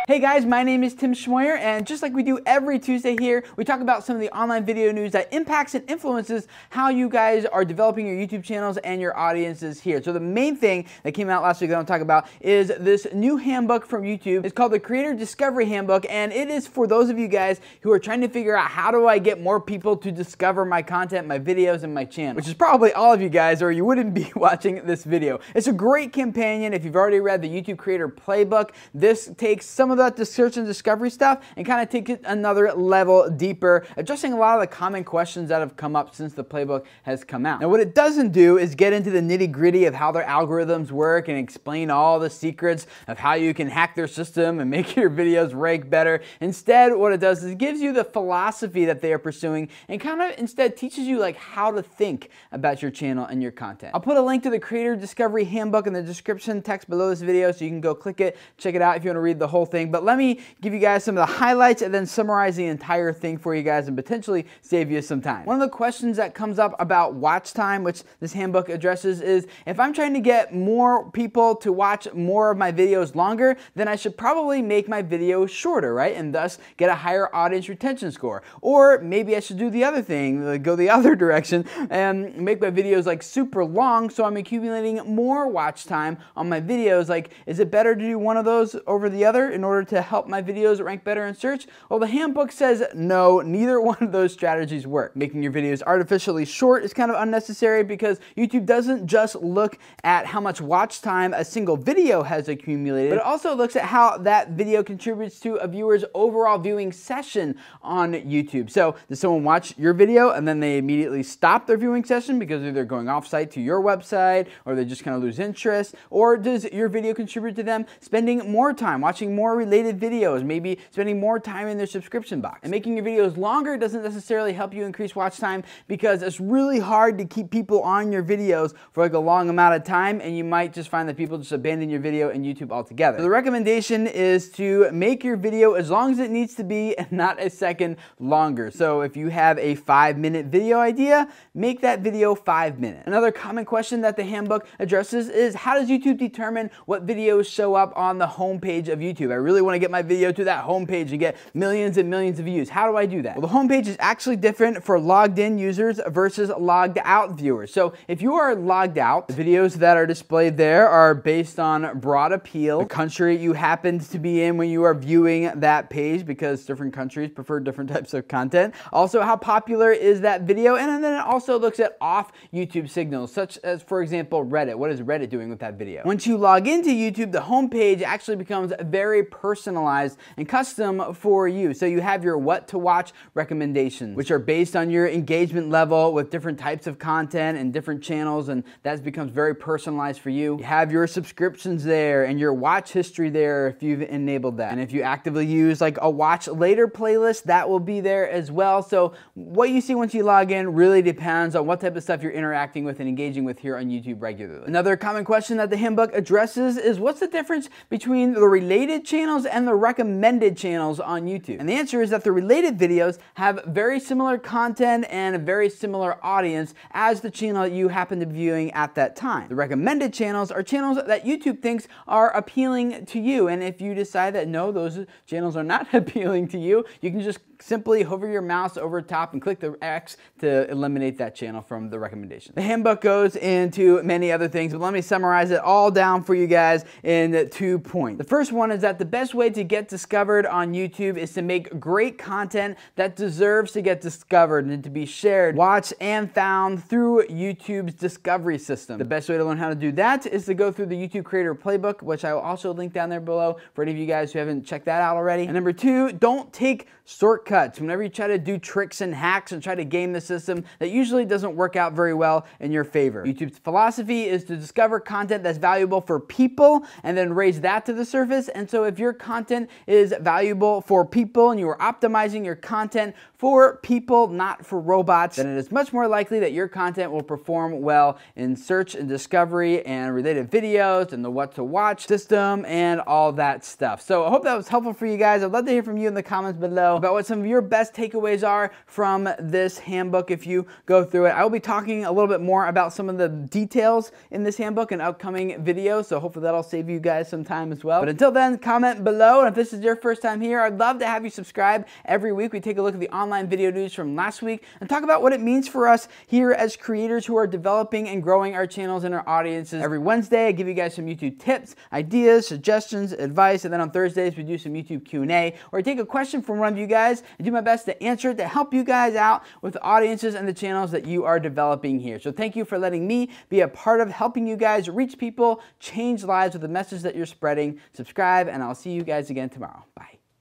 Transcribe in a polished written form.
Hey guys, my name is Tim Schmoyer, and just like we do every Tuesday here, we talk about some of the online video news that impacts and influences how you guys are developing your YouTube channels and your audiences here. So the main thing that came out last week that I want to talk about is this new handbook from YouTube. It's called the Creator Discovery Handbook, and it is for those of you guys who are trying to figure out how do I get more people to discover my content, my videos, and my channel, which is probably all of you guys, or you wouldn't be watching this video. It's a great companion. If you've already read the YouTube Creator Playbook, this takes some of that search and discovery stuff and kind of take it another level deeper, addressing a lot of the common questions that have come up since the playbook has come out. Now, what it doesn't do is get into the nitty-gritty of how their algorithms work and explain all the secrets of how you can hack their system and make your videos rank better. Instead, what it does is it gives you the philosophy that they are pursuing and kind of instead teaches you like how to think about your channel and your content. I'll put a link to the Creator Discovery Handbook in the description text below this video so you can go click it, check it out if you want to read the whole thing. But let me give you guys some of the highlights and then summarize the entire thing for you guys and potentially save you some time. One of the questions that comes up about watch time, which this handbook addresses, is if I'm trying to get more people to watch more of my videos longer, then I should probably make my videos shorter, right? And thus get a higher audience retention score. Or maybe I should do the other thing, like go the other direction and make my videos like super long so I'm accumulating more watch time on my videos. Like, is it better to do one of those over the other in order to help my videos rank better in search? Well, the handbook says no, neither one of those strategies work. Making your videos artificially short is kind of unnecessary because YouTube doesn't just look at how much watch time a single video has accumulated, but it also looks at how that video contributes to a viewer's overall viewing session on YouTube. So does someone watch your video and then they immediately stop their viewing session because they're going off-site to your website, or they just kind of lose interest? Or does your video contribute to them spending more time watching more related videos, maybe spending more time in their subscription box? And making your videos longer doesn't necessarily help you increase watch time because it's really hard to keep people on your videos for like a long amount of time, and you might just find that people just abandon your video and YouTube altogether. So the recommendation is to make your video as long as it needs to be and not a second longer. So if you have a 5-minute video idea, make that video 5 minutes. Another common question that the handbook addresses is how does YouTube determine what videos show up on the homepage of YouTube? I really want to get my video to that homepage and get millions and millions of views. How do I do that? Well, the homepage is actually different for logged in users versus logged out viewers. So if you are logged out, the videos that are displayed there are based on broad appeal, the country you happened to be in when you are viewing that page, because different countries prefer different types of content. Also, how popular is that video? And then it also looks at off YouTube signals, such as, for example, Reddit. What is Reddit doing with that video? Once you log into YouTube, the homepage actually becomes very personalized and custom for you. So you have your what to watch recommendations, which are based on your engagement level with different types of content and different channels, and that becomes very personalized for you. You have your subscriptions there and your watch history there if you've enabled that. And if you actively use like a watch later playlist, that will be there as well. So what you see once you log in really depends on what type of stuff you're interacting with and engaging with here on YouTube regularly. Another common question that the handbook addresses is what's the difference between the related channels and the recommended channels on YouTube? And the answer is that the related videos have very similar content and a very similar audience as the channel you happen to be viewing at that time. The recommended channels are channels that YouTube thinks are appealing to you, and if you decide that no, those channels are not appealing to you, you can just simply hover your mouse over top and click the X to eliminate that channel from the recommendation. The handbook goes into many other things, but let me summarize it all down for you guys in 2 points. The first one is that the best way to get discovered on YouTube is to make great content that deserves to get discovered and to be shared, watched, and found through YouTube's discovery system. The best way to learn how to do that is to go through the YouTube Creator Playbook, which I will also link down there below for any of you guys who haven't checked that out already. And number 2, don't take shortcuts. Whenever you try to do tricks and hacks and try to game the system, that usually doesn't work out very well in your favor. YouTube's philosophy is to discover content that's valuable for people and then raise that to the surface. And so if your content is valuable for people and you are optimizing your content for people, not for robots, then it is much more likely that your content will perform well in search and discovery and related videos and the what to watch system and all that stuff. So I hope that was helpful for you guys. I'd love to hear from you in the comments below about what some some of your best takeaways are from this handbook if you go through it. I will be talking a little bit more about some of the details in this handbook in upcoming videos, so hopefully that'll save you guys some time as well. But until then, comment below, and if this is your first time here, I'd love to have you subscribe. Every week we take a look at the online video news from last week and talk about what it means for us here as creators who are developing and growing our channels and our audiences. Every Wednesday I give you guys some YouTube tips, ideas, suggestions, advice, and then on Thursdays we do some YouTube Q&A, or I take a question from one of you guys and do my best to answer it to help you guys out with the audiences and the channels that you are developing here. So thank you for letting me be a part of helping you guys reach people, change lives with the message that you're spreading. Subscribe, and I'll see you guys again tomorrow. Bye.